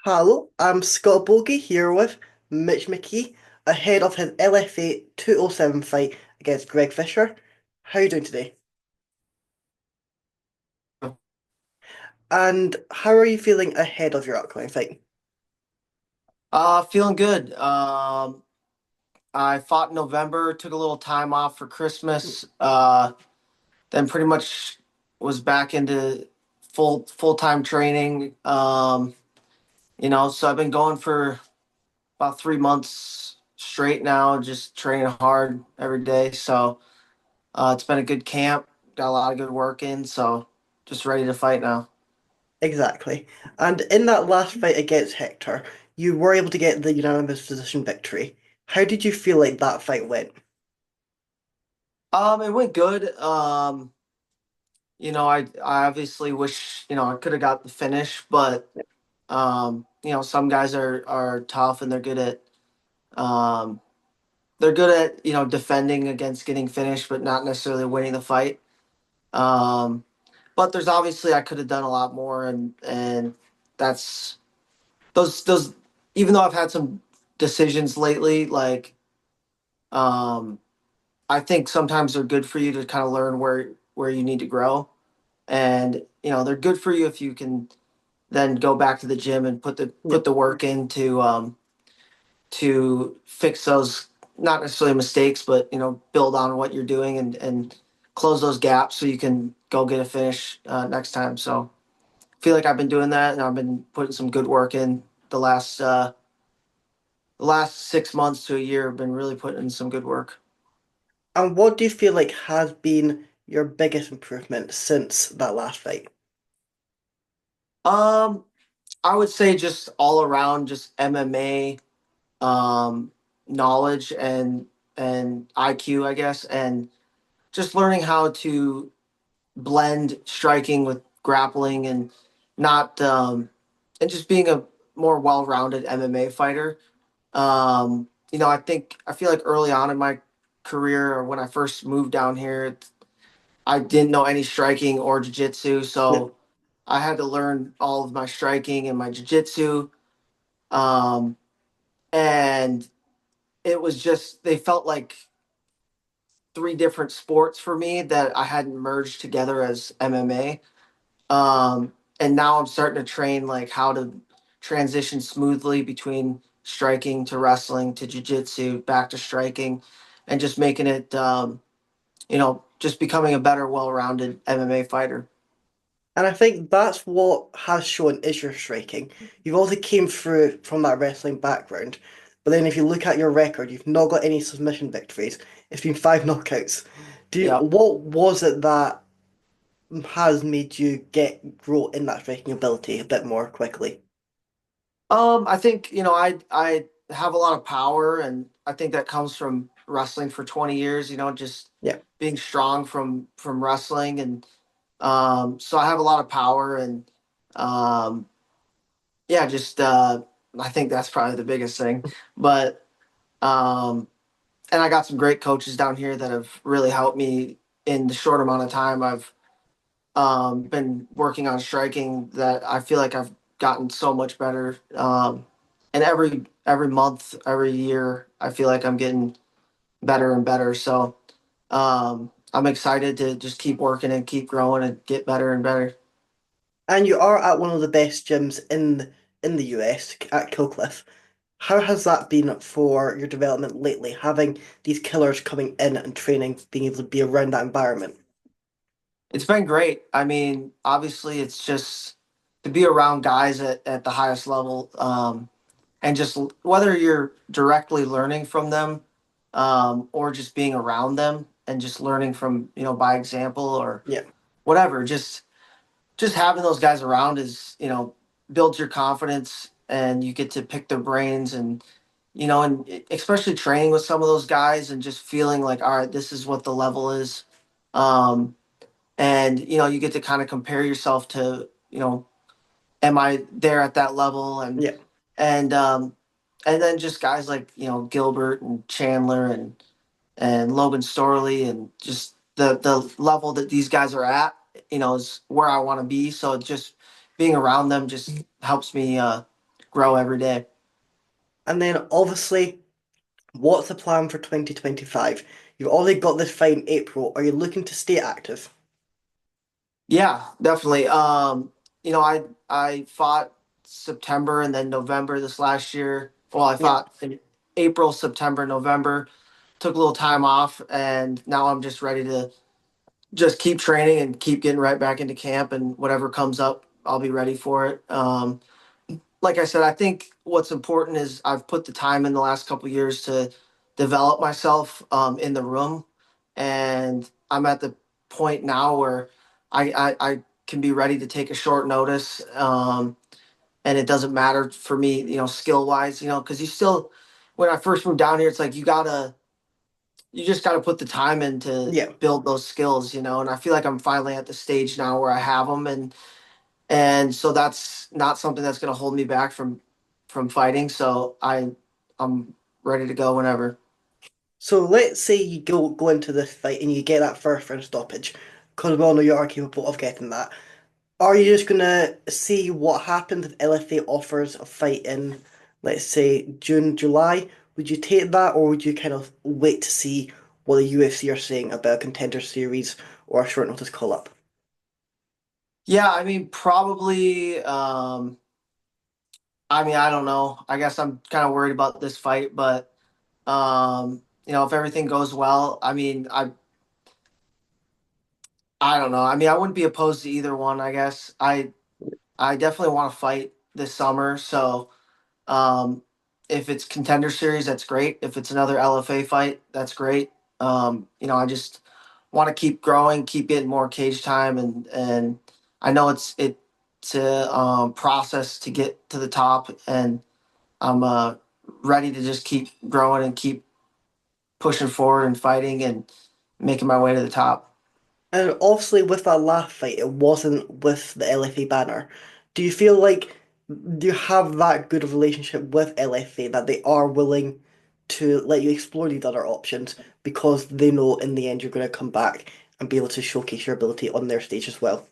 Hello, I'm Scott Bogey here with Mitch McKee ahead of his LFA 207 fight against Greg Fischer. How are you doing today? And how are you feeling ahead of your upcoming fight? Feeling good. I fought in November, took a little time off for Christmas, then pretty much was back into full-time training. So I've been going for about 3 months straight now, just training hard every day. So it's been a good camp, got a lot of good work in, so just ready to fight now. Exactly. And in that last fight against Hector, you were able to get the unanimous decision victory. How did you feel like that fight went? It went good. I obviously wish, I could have got the finish, but some guys are tough and um, they're good at defending against getting finished, but not necessarily winning the fight. Um, but there's obviously I could have done a lot more, and that's those. Even though I've had some decisions lately, um, I think sometimes they're good for you to kind of learn where you need to grow, and they're good for you if you can then go back to the gym and put Yep. the work in to fix those, not necessarily mistakes, but build on what you're doing and close those gaps so you can go get a finish next time. So I feel like I've been doing that, and I've been putting some good work in the last 6 months to a year. I've been really putting in some good work. And what do you feel like has been your biggest improvement since that last fight? Um, I would say just all around, just MMA um, knowledge and IQ, I guess, and just learning how to blend striking with grappling and not and just being a more well-rounded MMA fighter. I feel like early on in my career or when I first moved down here, I didn't know any striking or jiu-jitsu, Yep. so I had to learn all of my striking and my jiu-jitsu. Um, and it was just they felt like three different sports for me that I hadn't merged together as MMA. And now I'm starting to train like how to transition smoothly between striking to wrestling to jiu-jitsu back to striking and just making it just becoming a better well-rounded MMA fighter. And I think that's what has shown is your striking. You've also came through from that wrestling background, but then if you look at your record, you've not got any submission victories. It's been five knockouts. Yeah. What was it that has made you grow in that striking ability a bit more quickly? I think, I have a lot of power, and I think that comes from wrestling for 20 years, just Yeah. being strong from wrestling. And so I have a lot of power, and um yeah, just I think that's probably the biggest thing. But um and I got some great coaches down here that have really helped me in the short amount of time I've been working on striking, that I feel like I've gotten so much better. And every month, every year, I feel like I'm getting better and better. So I'm excited to just keep working and keep growing and get better and better. And you are at one of the best gyms in the US at Kilcliff. How has that been for your development lately, having these killers coming in and training, being able to be around that environment? It's been great. I mean, obviously, it's just to be around guys at the highest level, and just whether you're directly learning from them, or just being around them and just learning from, by example or Yeah. whatever. Just having those guys around is, builds your confidence, and you get to pick their brains, and especially training with some of those guys and just feeling like, all right, this is what the level is. Um, and you get to kind of compare yourself to, am I there at that level? Yeah. And then just guys like Gilbert and Chandler and Logan Storley, and just the level that these guys are at, is where I want to be. So just being around them just helps me grow every day. And then obviously, what's the plan for 2025? You've already got this fight in April. Are you looking to stay active? Yeah, definitely. I fought September and then November this last year. Well, I Yeah. fought in April, September, November. Took a little time off, and now I'm just ready to just keep training and keep getting right back into camp. And whatever comes up, I'll be ready for it. Like I said, I think what's important is I've put the time in the last couple of years to develop myself in the room, and I'm at the point now where I can be ready to take a short notice, and it doesn't matter for me, skill wise, because you still, when I first moved down here, it's like you just gotta put the time in to Yeah. build those skills, and I feel like I'm finally at the stage now where I have them, and so that's not something that's going to hold me back from fighting. So I'm ready to go whenever. So let's say you go into this fight and you get that first round stoppage, because we all know you are capable of getting that. Are you just gonna see what happens if LFA offers a fight in, let's say, June, July? Would you take that, or would you kind of wait to see what the UFC are saying about a contender series or a short notice call up? Yeah, I mean probably. I mean I don't know. I guess I'm kind of worried about this fight, but if everything goes well, I mean I don't know. I mean I wouldn't be opposed to either one. I guess I definitely want to fight this summer. So Um, if it's contender series, that's great. If it's another LFA fight, that's great. I just want to keep growing, keep getting more cage time, and I know it's a process to get to the top, and I'm ready to just keep growing and keep pushing forward and fighting and making my way to the top. And obviously, with that last fight, it wasn't with the LFA banner. Do you feel like do you have that good of relationship with LFA that they are willing to let you explore these other options because they know in the end you're going to come back and be able to showcase your ability on their stage as well?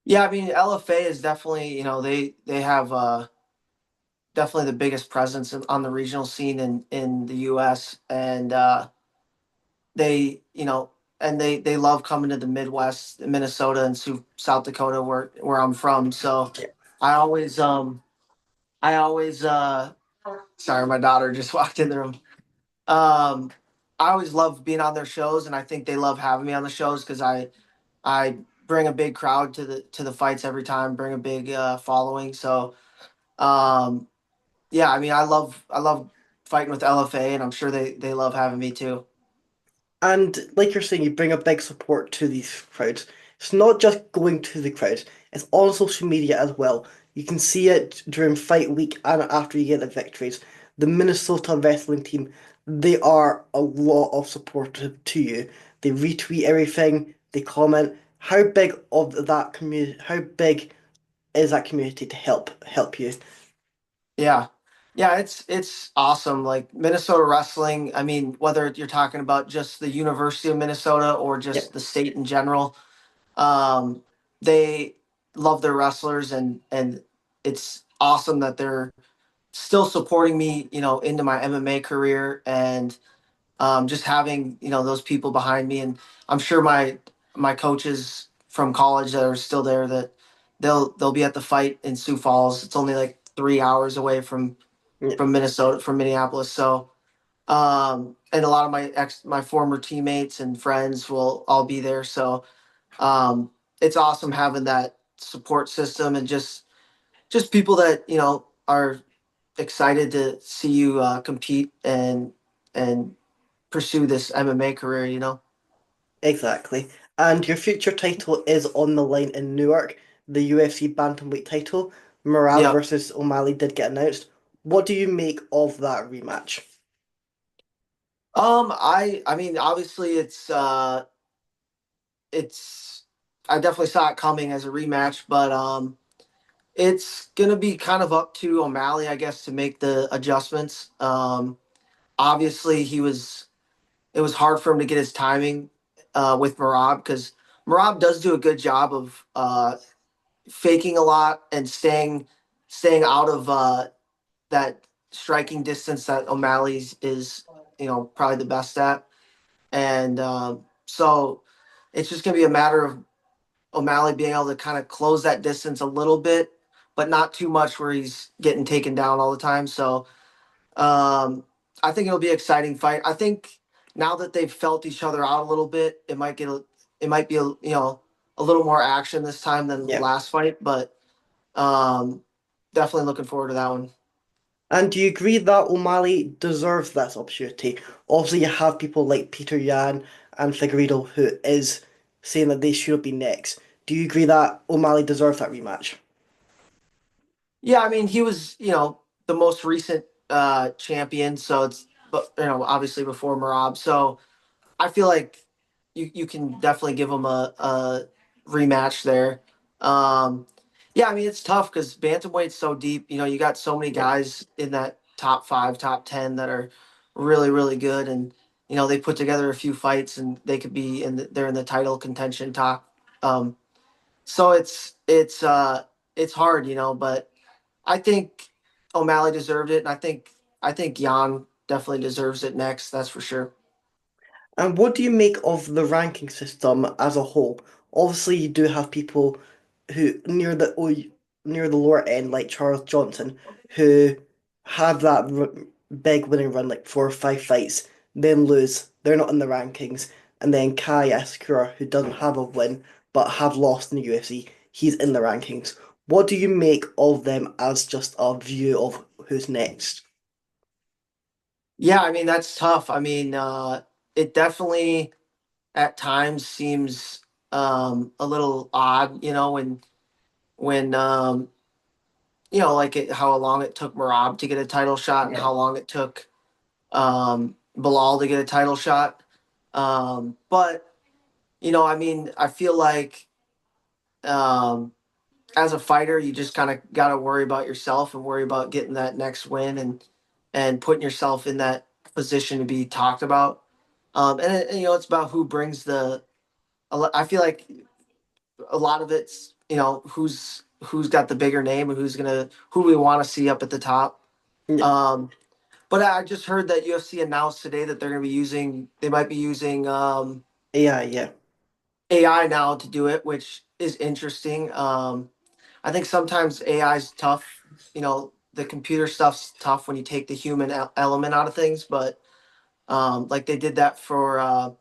Yeah, I mean LFA is definitely they have definitely the biggest presence on the regional scene in the U.S. and they they love coming to the Midwest, Minnesota and South Dakota where I'm from. So Yeah. I always I always sorry, my daughter just walked in the room. Um I always love being on their shows, and I think they love having me on the shows because I bring a big crowd to the fights every time, bring a big following. So um yeah, I mean I love fighting with LFA, and I'm sure they love having me too. And like you're saying, you bring a big support to these crowds. It's not just going to the crowds, it's on social media as well. You can see it during fight week and after you get the victories. The Minnesota wrestling team, they are a lot of support to you. They retweet everything, they comment. How big of that community, how big is that community to help you? Yeah. Yeah, it's awesome. Like Minnesota wrestling, I mean, whether you're talking about just the University of Minnesota or just Yep. the state in general, um, they love their wrestlers, and it's awesome that they're still supporting me, into my MMA career, and just having those people behind me, and I'm sure my coaches from college that are still there, that they'll be at the fight in Sioux Falls. It's only like 3 hours away Yeah. from Minnesota, from Minneapolis. So, and a lot of my former teammates and friends will all be there. So, it's awesome having that support system, and just people that are excited to see you compete and pursue this MMA career. Exactly. And your future title is on the line in Newark, the UFC bantamweight title. Merab Yep. versus O'Malley did get announced. What do you make of that rematch? I mean, obviously it's I definitely saw it coming as a rematch, but it's gonna be kind of up to O'Malley, I guess, to make the adjustments. Obviously, it was hard for him to get his timing with Marab, because Marab does do a good job of faking a lot and staying. staying out of that striking distance that O'Malley's is, probably the best at. And so it's just going to be a matter of O'Malley being able to kind of close that distance a little bit, but not too much where he's getting taken down all the time. So I think it'll be an exciting fight. I think now that they've felt each other out a little bit, it might be a little more action this time than Yeah. last fight, but um, definitely looking forward to that one. And do you agree that O'Malley deserves this opportunity? Obviously, you have people like Peter Yan and Figueiredo who is saying that they should be next. Do you agree that O'Malley deserves that rematch? Yeah, I mean he was the most recent champion, so it's but obviously before Marab, so I feel like you can definitely give him a rematch there. Um, yeah, I mean it's tough because bantamweight's so deep. You got so many Yeah. guys in that top five, top 10 that are really, really good, and they put together a few fights and they could be they're in the title contention talk. Um, so it's hard, but I think O'Malley deserved it, and I think Jan definitely deserves it next. That's for sure. And what do you make of the ranking system as a whole? Obviously, you do have people who near the lower end, like Charles Johnson, who have that big winning run, like 4 or 5 fights, then lose. They're not in the rankings. And then Kai Escura, who doesn't have a win but have lost in the UFC, he's in the rankings. What do you make of them as just a view of who's next? Yeah, I mean that's tough. I mean, it definitely at times seems a little odd, when like how long it took Marab to get a title shot and Yeah. how long it took Bilal to get a title shot. But I mean, I feel like um, as a fighter, you just kind of got to worry about yourself and worry about getting that next win and putting yourself in that position to be talked about. And it's about who brings I feel like a lot of it's who's got the bigger name and who we want to see up at the top. Yeah. Um, but I just heard that UFC announced today that they might be using Yeah, yeah. AI now to do it, which is interesting. I think sometimes AI is tough. The computer stuff's tough when you take the human element out of things, but like they did that for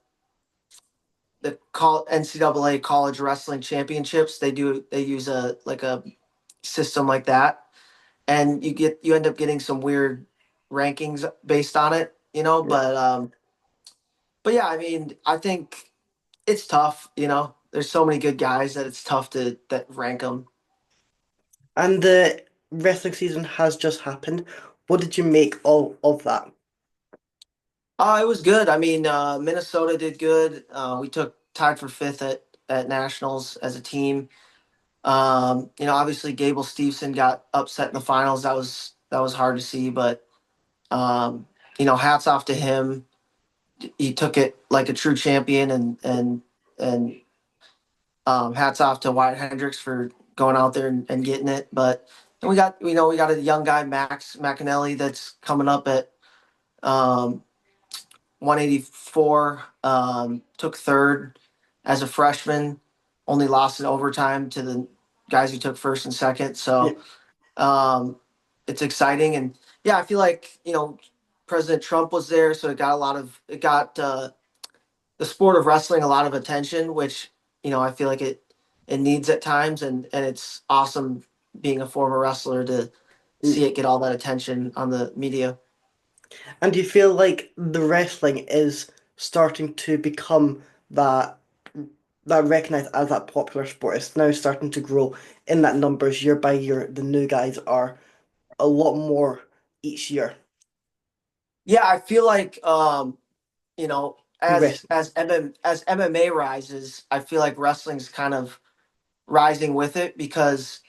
NCAA college wrestling championships. They use a system like that, and you end up getting some weird rankings based on it. Yeah. But yeah, I mean, I think it's tough. There's so many good guys that it's tough to that rank them. And the wrestling season has just happened. What did you make of that? It was good. I mean, Minnesota did good. We took tied for fifth at nationals as a team. Obviously Gable Steveson got upset in the finals. That was hard to see, but hats off to him. He took it like a true champion, and hats off to Wyatt Hendricks for going out there and getting it. But and we got a young guy, Max McAnally, that's coming up at um, 184. Took third as a freshman. Only lost in overtime to the guys who took first and second. Yeah. So um, it's exciting, and yeah, I feel like President Trump was there, so it got the sport of wrestling a lot of attention, which I feel like it needs at times, and it's awesome being a former wrestler to Mm. see it get all that attention on the media. And do you feel like the wrestling is starting to become that recognized as that popular sport? It's now starting to grow in that numbers year by year. The new guys are a lot more each year Yeah, I feel like who as wrestle. as MMA rises, I feel like wrestling's kind of rising with it because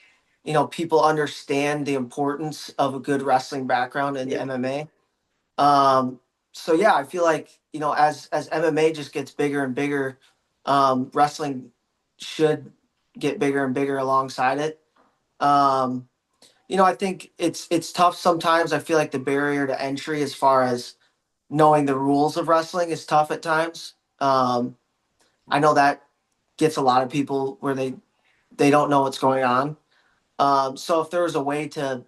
people understand the importance of a good wrestling background in Yeah. MMA. Um, so yeah, I feel like as MMA just gets bigger and bigger, wrestling should get bigger and bigger alongside it. Um, I think it's tough sometimes. I feel like the barrier to entry as far as knowing the rules of wrestling is tough at times. I know that gets a lot of people where they don't know what's going on. So if there was a way to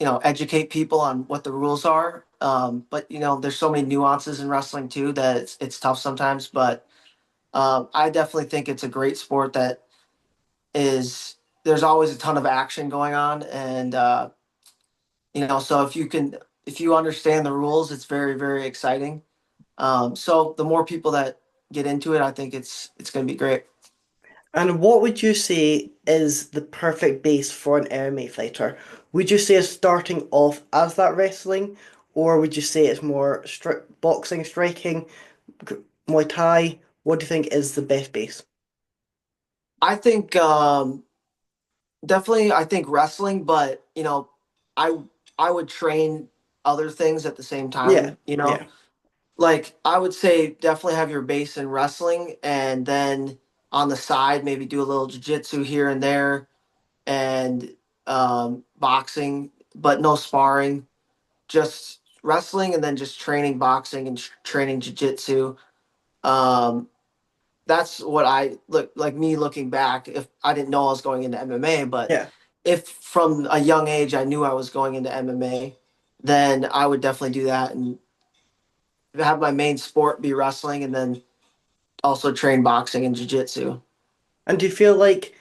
educate people on what the rules are, but there's so many nuances in wrestling too that it's tough sometimes. But I definitely think it's a great sport that is there's always a ton of action going on, and so if you understand the rules, it's very very exciting. So the more people that get into it, I think it's going to be great. And what would you say is the perfect base for an MMA fighter? Would you say it's starting off as that wrestling, or would you say it's more boxing, striking, Muay Thai? What do you think is the best base? I think definitely I think wrestling, but I I would train other things at the same Yeah, time. yeah, Like I would say definitely have your base in wrestling, and then on the side maybe do a little jiu-jitsu here and there, and boxing, but no sparring, just wrestling, and then just training boxing and training jiu-jitsu. Um, that's what I look like. Me looking back, if I didn't know I was going into MMA, but yeah. if from a young age I knew I was going into MMA, then I would definitely do that and have my main sport be wrestling, and then also train boxing and jiu-jitsu. And do you feel like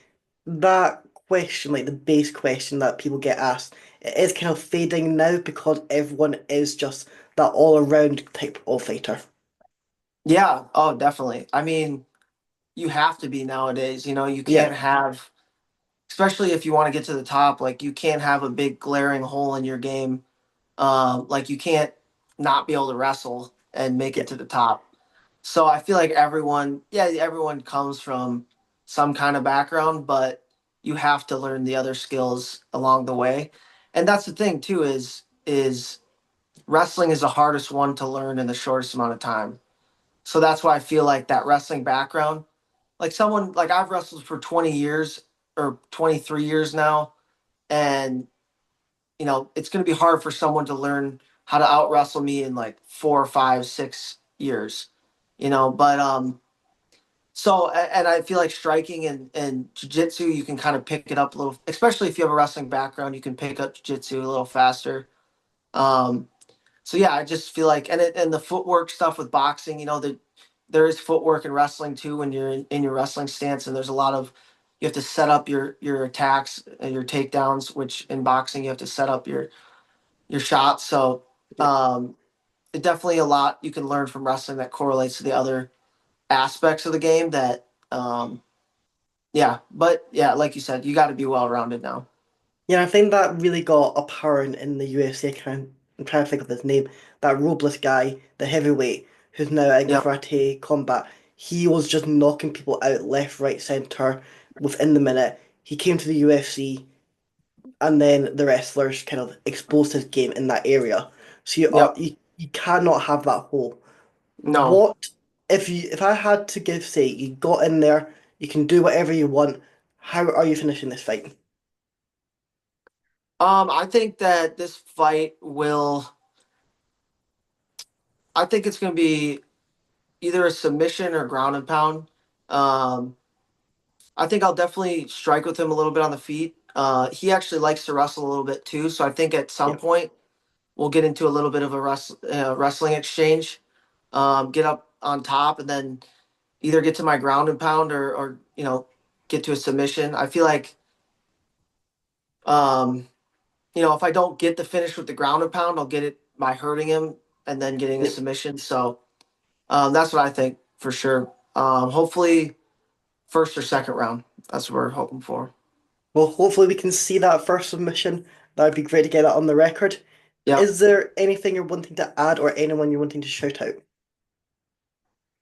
that question, like the base question that people get asked, it is kind of fading now because everyone is just that all-around type of fighter? Yeah, oh, definitely. I mean, you have to be nowadays. You Yeah, can't have, especially if you want to get to the top, like you can't have a big glaring hole in your game. Like you can't not be able to wrestle and make yeah. it to the top. So I feel like everyone comes from some kind of background, but you have to learn the other skills along the way. And that's the thing too is wrestling is the hardest one to learn in the shortest amount of time. So that's why I feel like that wrestling background, like someone like I've wrestled for 20 years or 23 years now, and it's going to be hard for someone to learn how to out wrestle me in like 4, 5, 6 years, but and I feel like striking and jiu-jitsu, you can kind of pick it up a little, especially if you have a wrestling background, you can pick up jiu-jitsu a little faster. um so yeah, I just feel like, and the footwork stuff with boxing, there is footwork in wrestling too when you're in your wrestling stance, and there's a lot of you have to set up your attacks and your takedowns, which in boxing you have to set up your shots. So Yeah. it definitely a lot you can learn from wrestling that correlates to the other aspects of the game. That yeah, but yeah, like you said, you got to be well rounded now. Yeah, I think that really got apparent in the UFC. I'm trying to think of his name. That robless guy, the heavyweight, who's now in Yep, karate combat. He was just knocking people out left, right, center within the minute. He came to the UFC, and then the wrestlers kind of exposed his game in that area. So yep, you cannot have that hole. no. What if I had to give say you got in there, you can do whatever you want. How are you finishing this fight? I think that this fight will. I think it's going to be either a submission or ground and pound. Um, I think I'll definitely strike with him a little bit on the feet. He actually likes to wrestle a little bit too, so I think at some Yeah, point we'll get into a little bit of a wrestling exchange. Get up on top, and then either get to my ground and pound, or get to a submission. I feel like um, if I don't get the finish with the ground and pound, I'll get it by hurting him and then getting a yeah. submission. So that's what I think for sure. Hopefully, first or second round. That's what we're hoping for. Well, hopefully we can see that first submission. That would be great to get that on the record. Yep. Is there anything you're wanting to add or anyone you're wanting to shout out?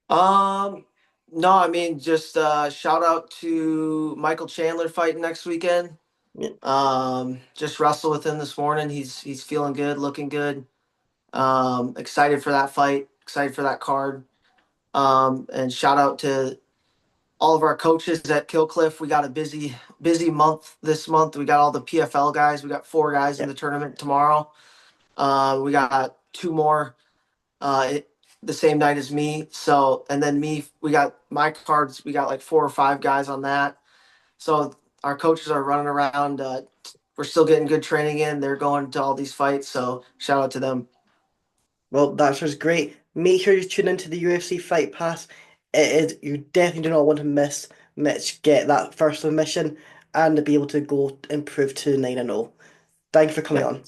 Um, no, I mean just shout out to Michael Chandler fighting next weekend. Yeah. Just wrestled with him this morning. He's feeling good, looking good. Excited for that fight. Excited for that card. And shout out to all of our coaches at Killcliff. We got a busy month this month. We got all the PFL guys. We got 4 guys in Yeah. the tournament tomorrow. We got 2 more it, the same night as me. So, and then me, we got my cards. We got like 4 or 5 guys on that. So our coaches are running around. We're still getting good training in. They're going to all these fights. So shout out to them. Well, that sounds great. Make sure you tune into the UFC Fight Pass. It is, you definitely do not want to miss Mitch get that first submission and to be able to go improve to 9-0. Thank you for coming Yeah. on.